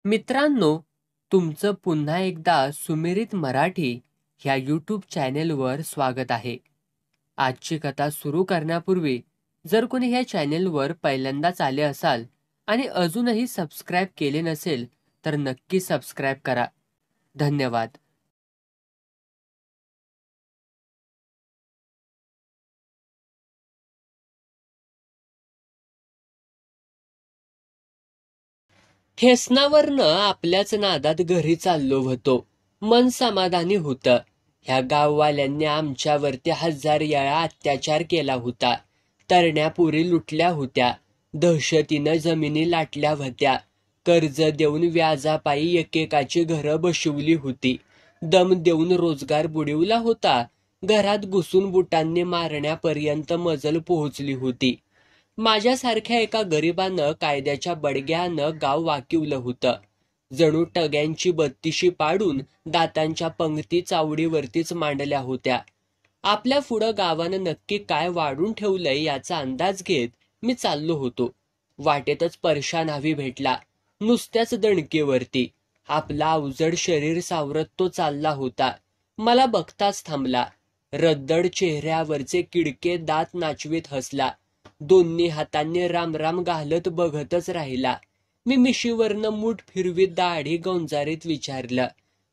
मित्रांनो, तुमचं पुन्हा एकदा सुमेरित मराठी ह्या यूट्यूब चॅनेलवर स्वागत आहे. आजची कथा सुरू करण्यापूर्वी जर कोणी ह्या चॅनेलवर पहिल्यांदाच आले असाल आणि अजूनही सबस्क्राईब केले नसेल तर नक्की सबस्क्राईब करा. धन्यवाद. फेसनावरनं आपल्याच नादात घरी चाललो होतो. मन समाधानी होतं. ह्या गाववाल्यांनी आमच्यावरती 1000 वेळा अत्याचार केला होता. तरण्या पोरी लुटल्या होत्या. दहशतीनं जमिनी लाटल्या होत्या. कर्ज देऊन व्याजापायी एकेकाची घरं बसवली होती. दम देऊन रोजगार बुडवला होता. घरात घुसून बुटांनी मारण्यापर्यंत मजल पोहोचली होती. माझ्यासारख्या एका गरिबानं कायद्याच्या बडग्यानं गाव वाकिवलं होतं. जणू टग्यांची बत्तीशी पाडून दातांच्या पंक्ती चावडीवरतीच मांडल्या होत्या. आपल्या पुढं गावानं नक्की काय वाढून ठेवलंय याचा अंदाज घेत मी चाललो होतो. वाटेतच परशा न्हावी भेटला. नुसत्याच दणकेवरती आपला अवजड शरीर सावरत तो चालला होता. मला बघताच थांबला. रद्दड चेहऱ्यावरचे किडके दात नाचवीत हसला. दोन्ही हातांनी रामराम घालत बघतच राहिला. मी मिशीवरनं मूठ फिरवीत दाढी गोंजारीत विचारलं,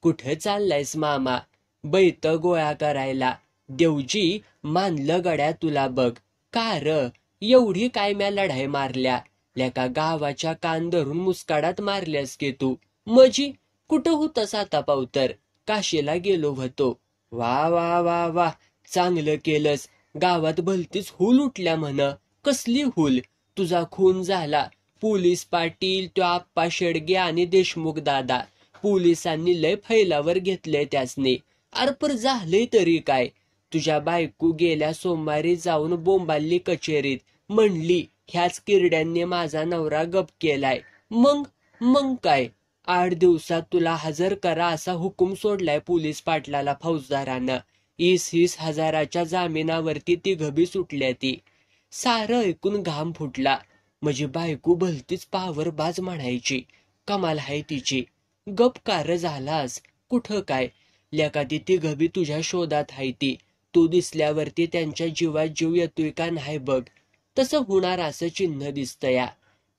कुठे चाललायस मामा? बैत गोळा करायला. देवजी, मानलं गड्या तुला बघ. का र एवढी काय म्या लढाई मारल्या? लेका गावाच्या कान धरून मुस्काडात मारल्यास की तू. मजी कुठं होतस आता पावतर? काशीला गेलो होतो. वा वा वा वा, चांगलं केलंस. गावात भलतीच हुल उठल्या म्हण. कसली हुल? तुझा खून झाला. पोलीस पाटील, तो आप्पा शेडगे आणि देशमुख दादा, पोलिसांनी लय फैलावर घेतलंय त्यासनी. अर्पर झालंय तरी काय? तुझ्या बायको गेल्या सोमवारी जाऊन बोंबाल्ली कचेरीत. म्हणली ह्याच किरड्यांनी माझा नवरा गप केलाय. मग काय? 8 दिवसात तुला हजर करा असा हुकूम सोडलाय पोलीस पाटलाला फौजदारानं. 20 हजाराच्या जामिनावरती ती घबी सुटल्या ती. सारं ऐकून घाम फुटला. माझी बायको भलतीच पावरबाज म्हणायची. कमाल हाय तिची. गप कार झालास? कुठं काय? लेका ती घबी तुझ्या शोधात हाय ती. तू दिसल्यावरती त्यांच्या जीवात जीव येतोय का नाही बघ. तसं होणार असं चिन्ह दिसतया.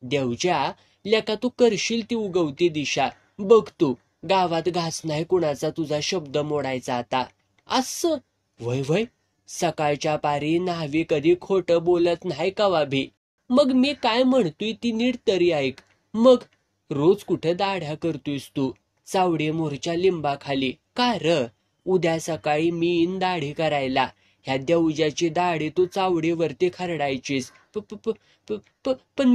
देवच्या, लेका तू करशील ती उगवती दिशा. बघ तू, गावात घास नाही कुणाचा तुझा शब्द मोडायचा आता. असं वय वय, सकाळच्या पारी न्हावी कधी खोटं बोलत नाही कवा भी. मग मी काय म्हणतोय ती नीट तरी ऐक. मग रोज कुठे दाढ्या करतोयस तू? चावडी मोरच्या लिंबाखाली. का र? उद्या सकाळी मी इन दाढी करायला. ह्या देवजाची दाढी तू चावडीवरती खरडायचीस. पण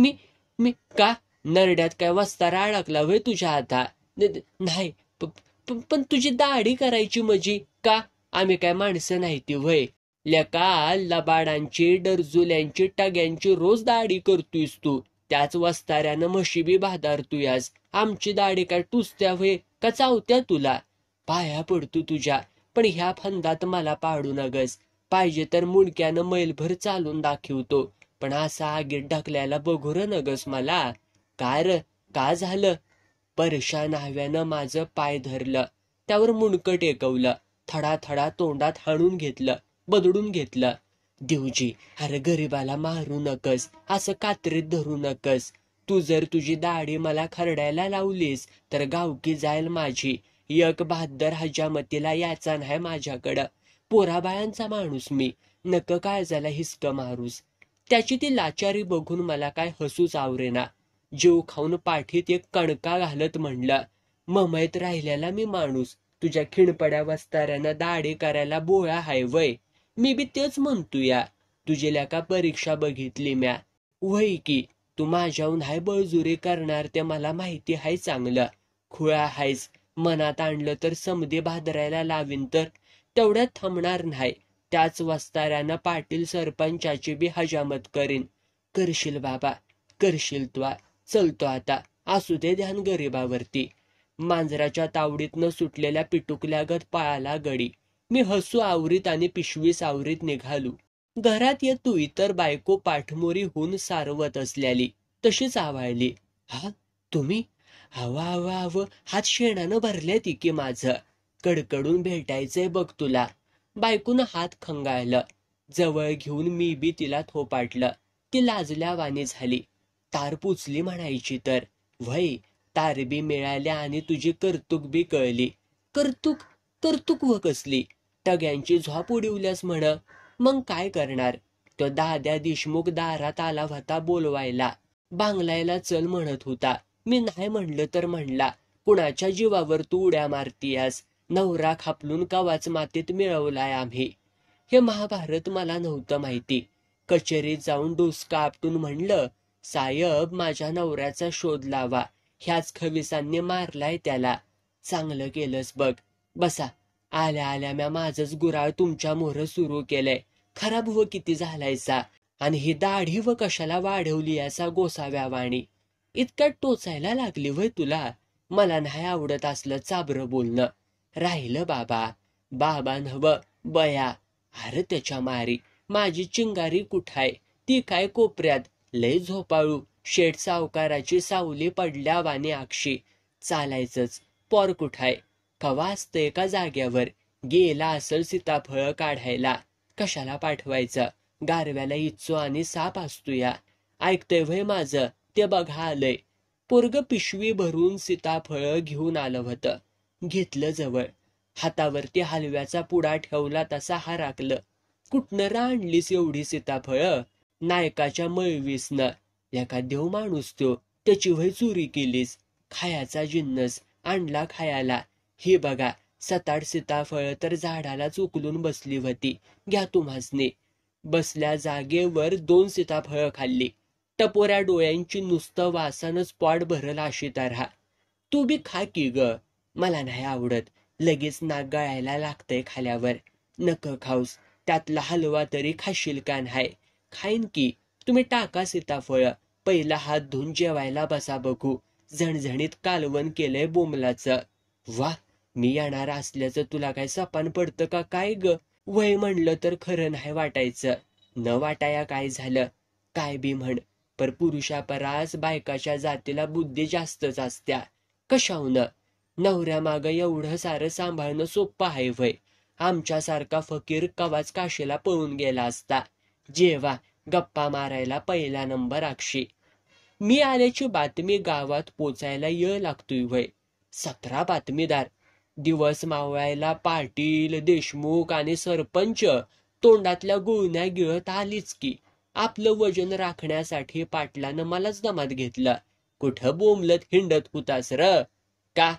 मी का? नरड्यात काय वस्तारा अडकला होय तुझ्या हाता? नाही, पण तुझी दाढी करायची मजी का? आम्ही काय माणसं नाही ती वय? लेका लबाडांची, डरजुल्यांची, टग्यांची रोज दाढी करतोयस तू. त्याच वस्ताऱ्यानं म्हशी बी भादारतोयास. आमची दाढी काय टुसत्या वय का चावत्या तुला? पाया पडतो तुझ्या, पण ह्या फंदात मला पाडू नगस. पाहिजे तर मुंडक्यानं मैलभर चालून दाखवतो, पण असा आगीत ढकलायला बघू र नगस मला. का झालं? परशा न्हाव्यानं माझं पाय धरलं. त्यावर मुंडकं टेकवलं. थडा तोंडात हाणून घेतलं, बदडून घेतलं. देवजी, अरे गरीबाला मारू नकस, असं कात्रीत धरू नकस. तू जर तुझी दाढी मला खरडायला लावलीस तर गावकी जाईल माझी. एक 72 हजामतीला याचा नाही माझ्याकडं. पोराबाळांचा माणूस मी, नक काळजाला हिसक मारूस. त्याची ती लाचारी बघून मला काय हसूच आवरेना. जीव खाऊन पाठीत एक कणका घालत म्हणलं, ममयत राहिलेला मी माणूस तुझ्या खिणपड्या वस्ताऱ्यानं दाढी करायला बोळा हाय वय? मी बी तेच म्हणतोया. तुझी लेका परीक्षा बघितली म्या. वय की तू माझ्याहून हाय बळजुरी करणार ते मला माहिती हाय चांगलं. खुळा हायस. मनात आणलं तर समधी भादरायला लावीन तर तेवढ्यात थांबणार नाही. त्याच वस्ताऱ्यानं पाटील सरपंचाची बी हजामत करीन. करशील बाबा, करशील त्वा. चलतो आता, असू दे ध्यान गरीबावरती. मांजराच्या तावडीतनं सुटलेल्या पिटुकल्यागत पळाला गडी. मी हसू आवरीत आणि पिशवी सावरीत निघालो. घरात येतो इतर बायको पाठमोरी होऊन सारवत असल्याली तशीच आवाळली. हा तुम्ही? हवा हवा हवं हात शेणानं भरले ती की माझं, कडकडून भेटायचंय बघ तुला. बायकून हात खंगाळलं. जवळ घेऊन मी बी तिला थोपाटलं. ती लाजल्यावानी झाली. तार पुचली म्हणायची तर. व्हय, तार बी मिळाल्या आणि तुझी कर्तुक बी कळली. कर्तुक? कर्तुक व कसली? टग्यांची झोप उडवल्यास म्हण. मग काय करणार? तो दाद्या देशमुख दारात आला होता बोलवायला. बांगलायला चल म्हणत होता. मी नाही म्हणलं तर म्हणला, कुणाच्या जीवावर तू उड्या मारतीयास? नवरा खापलून कवाच मातीत मिळवलाय आम्ही. हे महाभारत मला नव्हतं माहिती. कचेरीत जाऊन डोसका आपटून म्हणलं, साहेब माझ्या नवऱ्याचा शोध लावा, ह्याच खविसांनी मारलाय त्याला. चांगलं केलंस बघ. बसा. आल्या आल्या म्या माझंच गुराळ तुमच्या मोहर सुरू केलंय. खराब व किती झालायचा. आणि ही दाढी व कशाला वाढवली याचा गोसाव्यावाणी. इतक्या टोचायला लागली वय तुला? मला नाही आवडत असलं चाबरं बोलणं. राहिलं बाबा. बाबा नव्ह बया. अरे त्याच्या मारी. माझी चिंगारी कुठाय? ती काय कोपऱ्यात. लय झोपाळू. शेठ सावकाराची सावली पडल्यावानी आक्षी. चालायचंच. पोर कुठाय? कवा असतंय का जाग्यावर? गेला असल सीताफळ काढायला. कशाला पाठवायचं? गारव्याला इच्चो आणि साप असतो या. ऐकतंय व्हय माझं? ते बघा आलंय. पोरग पिशवी भरून सीताफळ घेऊन आलं होतं. घेतलं जवळ. हातावरती हलव्याचा पुडा ठेवला तसा हाराकलं. कुठनं आणलीस एवढी सीताफळ? नायकाच्या मळवीसनं. एका देव माणूस तो, त्याची वय चोरी केलीस. खायाचा जिन्नस आणला खायाला. हे बघा, 7-8 सीताफळ तर झाडालाच उकलून बसली होती. घ्या तुम्हासने. बसल्या जागेवर 2 सीताफळ खाल्ली. टपोऱ्या डोळ्यांची नुसतं वासानच पोट भरल अशी तऱ्हा. तू बी खा की ग. मला नाही आवडत. लगेच नाक गळायला लागतंय खाल्यावर. नक खाऊस. त्यातला हलवा तरी खाशील का नाही? खाईन की. तुम्ही टाका सीताफळ. पहिला हात धुवून जेवायला बसा बघू. झणझणीत कालवण केलंय बोमलाचं. वा, मी येणार असल्याचं तुला काय सपान पडतं का काय ग? वय म्हणलं तर खरं नाही वाटायचं. न वाटाया काय झालं? काय बी म्हण, पर पुरुषापरास बायकाच्या जातीला बुद्धी जास्तच असत्या. कशाहून? नवऱ्या माग एवढं सारं सांभाळणं सोपं आहे वय? आमच्यासारखा फकीर कवाच काशीला पळून गेला असता. जेवा, गप्पा मारायला पहिला नंबर अक्षी. मी आल्याची बातमी गावात पोचायला येळ लागतोय वय. 17 बातमीदार. दिवस मावळायला पाटील, देशमुख आणि सरपंच तोंडातल्या गुळण्या गिळत आलीच की. आपलं वजन राखण्यासाठी पाटलानं मलाच दमात घेतलं. कुठं बोंबलत हिंडत होतास र? का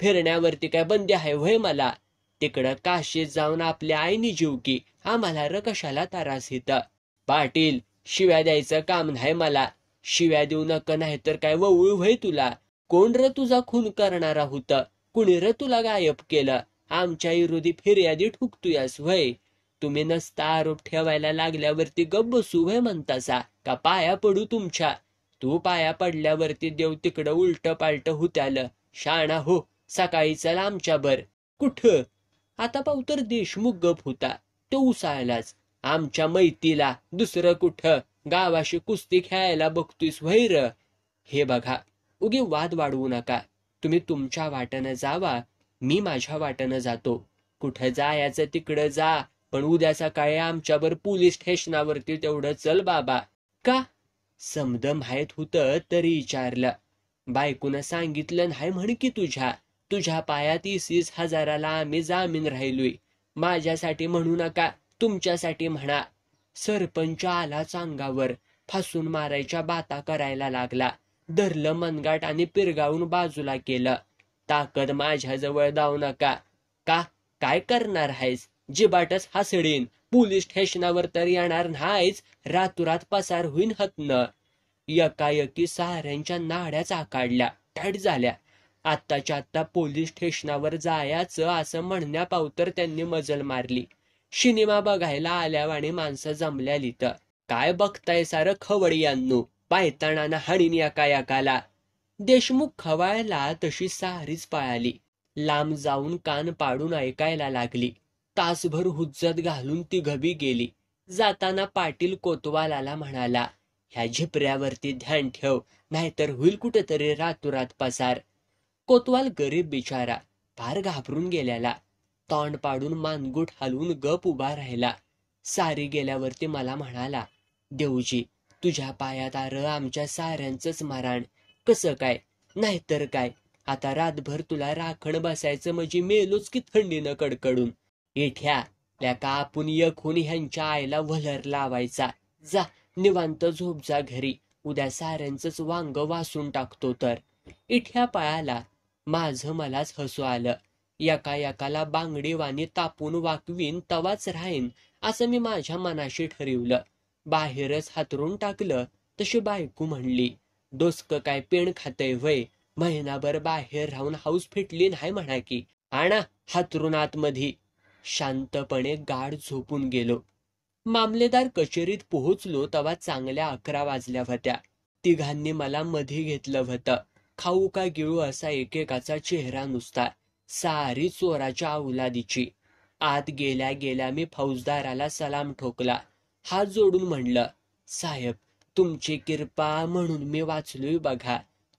फिरण्यावरती काय बंदी आहे व्हय मला? तिकडं काशीत जाऊन आपल्या आईनी जीव की. आम्हाला र कशाला त्रास हित? पाटील, शिव्या द्यायचं काम नाही मला. शिव्या देऊ नका नाही तर काय वळू व्हय तुला? कोण र तुझा खून करणारा होता? कुणी र तुला गायब केलं? आमच्या विरोधी फिर्यादी ठुकतोयास व्हय? तुम्ही नसता आरोप ठेवायला लागल्यावरती गप बसू व्हय म्हणतासा का पाया पडू तुमच्या? तू पाया पडल्यावरती देव तिकडं उलट पालट हुत्यालं. शाणा हो. सकाळी चला आमच्या बर. कुठं? आता पावतर देशमुख गप होता. तो उसाळलाच. आमच्या मैतीला. दुसरं कुठं? गावाशी कुस्ती खेळायला बघतोयस व्हय र? हे बघा, उगी वाद वाढवू नका. तुम्ही तुमच्या वाटनं जावा, मी माझ्या वाटनं जातो. कुठं जायचं तिकडं जा, पण उद्या सकाळी आमच्यावर पोलीस स्टेशनावरती तेवढं चल बाबा. का? समद माहीत होतं तरी विचारलं. बायकोनं सांगितलं नाही म्हण की तुझ्या. तुझ्या पायात 20,000ला आम्ही जामीन राहिलोय. माझ्यासाठी म्हणू नका, तुमच्यासाठी म्हणा. सरपंच आलाच अंगावर. फासून मारायच्या बाता करायला लागला. धरलं मनगाट आणि पिरगावून बाजूला केलं. ताकद माझ्याजवळ दाव नका. का? काय करणार आहेस? जिबाटच हासडीन. पोलीस स्टेशनावर तर येणार नाहीच. रातोरात पसार होईन हतन. एकाएकी साऱ्यांच्या नाड्याच आकाडल्या, टाईट झाल्या. आत्ताच्या आत्ता पोलीस स्टेशनावर जायचं असं म्हणण्यापावतर त्यांनी मजल मारली. सिनेमा बघायला आल्यावाणी माणसं जमल्यालीत. काय बघताय सारं खवडियांनो? पायताणानं हाणीन एका एकाला. देशमुख खवायला तशी सारीच पळाली. लांब जाऊन कान पाडून ऐकायला लागली. तासभर हुज्जत घालून ती घबी गेली. जाताना पाटील कोतवालाला म्हणाला, ह्या झिपऱ्यावरती ध्यान ठेव, नाहीतर होईल कुठेतरी रातोरात पसार. कोतवाल गरीब बिचारा फार घाबरून गेल्याला. तोंड पाडून मानगूट हलवून गप उभा राहिला. सारी गेल्यावरती मला म्हणाला, देवजी तुझ्या पायात आर आमच्या साऱ्यांचंच मरण. कसं काय? नाहीतर काय, आता रातभर तुला राखण बसायचं म्हणजे मेलोच की थंडीनं कडकडून. एठ्या का आपण यखून ह्यांच्या आईला वलर लावायचा. जा निवांत झोप जा घरी, उद्या साऱ्यांचंच वांग वासून टाकतो तर. इठ्या पळाला. माझं मलाच हसू आलं. एका एकाला बांगडीवाणी तापून वाकवीन तवाच राहीन असं मी माझ्या मनाशी ठरवलं. बाहेरच हातरून टाकलं तशी बायको म्हणली, डोसकं काय पेण खातय वय, महिनाभर बाहेर राहून हाऊस फिटली नाही म्हणा की, आणा हातरून आतमधी. शांतपणे गाढ झोपून गेलो. मामलेदार कचेरीत पोहोचलो तेव्हा चांगल्या 11 वाजल्या होत्या. तिघांनी मला मध्ये घेतलं होतं. खाऊ का गिळू असा एकेकाचा चेहरा नुसता. सारी चोराच्या अवलादीची. आत गेल्या गेल्या मी फौजदाराला सलाम ठोकला. हात जोडून म्हणलं, साहेब तुमची कृपा म्हणून मी वाचलोय बघा.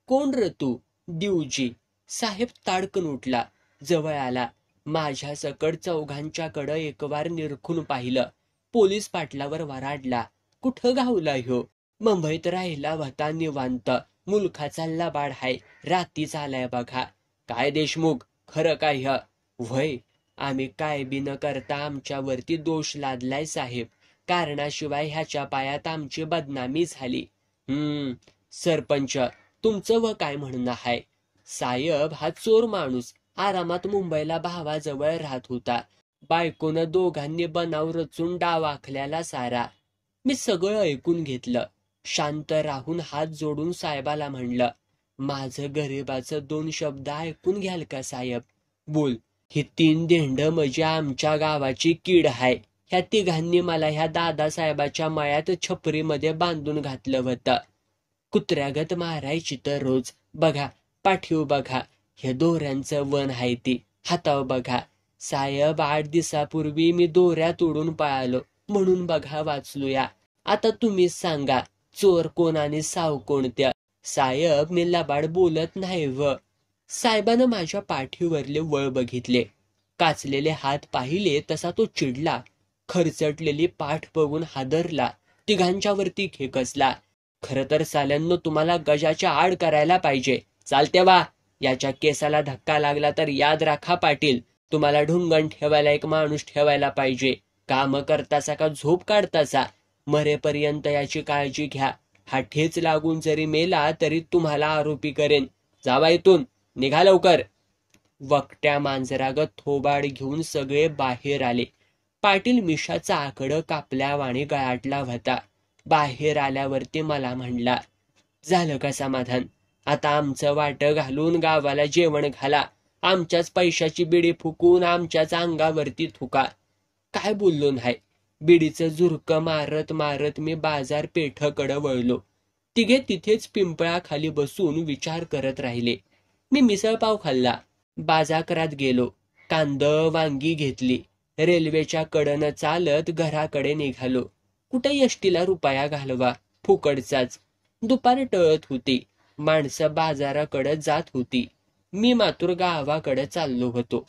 कोण र तू? दिवजी. साहेब ताडकन उठला, जवळ आला. माझ्या सकड चौघांच्याकडं एकवार निरखून पाहिलं. पोलीस पाटलावर वराडला, कुठं गावला ह्यो? मुंबईत राहिला होता निवांत, मुलखाचा लबाड हाय, रातीच आलाय बघा. काय देशमुख, खरं काय ह्य? व्हय, आम्ही काय बी न करता आमच्यावरती दोष लादलाय साहेब. कारणाशिवाय ह्याच्या पायात आमची बदनामी झाली. सरपंच तुमचं व काय म्हणणं हाय? साहेब हा चोर माणूस आरामात मुंबईला भावाजवळ राहत होता. बायकोनं दोघांनी बनाव रचून डाव आखल्याला सारा. मी सगळं ऐकून घेतलं. शांत राहून हात जोडून साहेबाला म्हणलं, माझं गरिबाचं 2 शब्द ऐकून घ्याल का साहेब? बोल. ही 3 देंड म्हणजे आमच्या गावाची कीड हाय. ह्या तिघांनी मला ह्या दादासाहेबाच्या मळ्यात छपरीमध्ये बांधून घातलं होतं. कुत्र्यागत मारायची तर रोज. बघा पाठीव बघा, हे दोऱ्यांचं वन हाय ती. हाताव बघा साहेब, 8 दिवसापूर्वी मी दोऱ्या तोडून पळालो म्हणून बघा वाचलूया. आता तुम्हीच सांगा, चोर कोण आणि साव कोणत्या? साहेब मी लबाड बोलत नाही व. साहेबानं माझ्या पाठीवरले वळ बघितले. काचलेले हात पाहिले तसा तो चिडला. खरचटलेली पाठ बघून हादरला. तिघांच्यावरती खेकसला. खरं तर साल्यांनो तुम्हाला गजाच्या आड करायला पाहिजे. चालते वा. याच्या केसाला धक्का लागला तर याद राखा पाटील, तुम्हाला ढुंगण ठेवायला एक माणूस ठेवायला पाहिजे. काम करतासा का झोप काढतासा? मरेपर्यंत याची काळजी घ्या. हा ठेच लागून जरी मेला तरी तुम्हाला आरोपी करेन. जावा इथून, निघा लवकर. वकट्या मांजरागत थोबाड घेऊन सगळे बाहेर आले. पाटील मिशाचा आकडं कापल्यावाणी गळाटला होता. बाहेर आल्यावरती मला म्हणला, झालं का समाधान? आता आमचं वाट घालून गावाला जेवण घाला. आमच्याच पैशाची बिडी फुकून आमच्याच अंगावरती थुका. काय बोललो नाही. बिडीचं झुरकं मारत मारत मी बाजारपेठकडं वळलो. तिघे तिथेच पिंपळाखाली बसून विचार करत राहिले. मी मिसळपाव खाल्ला. बाजारात गेलो. कांदं वांगी घेतली. रेल्वेच्या कडनं चालत घराकडे निघालो. कुठे यष्टीला रुपया घालवा, फुकडचाच. दुपार टळत होती. माणसं बाजाराकडे जात होती. मी मात्र गावाकडे चाललो होतो.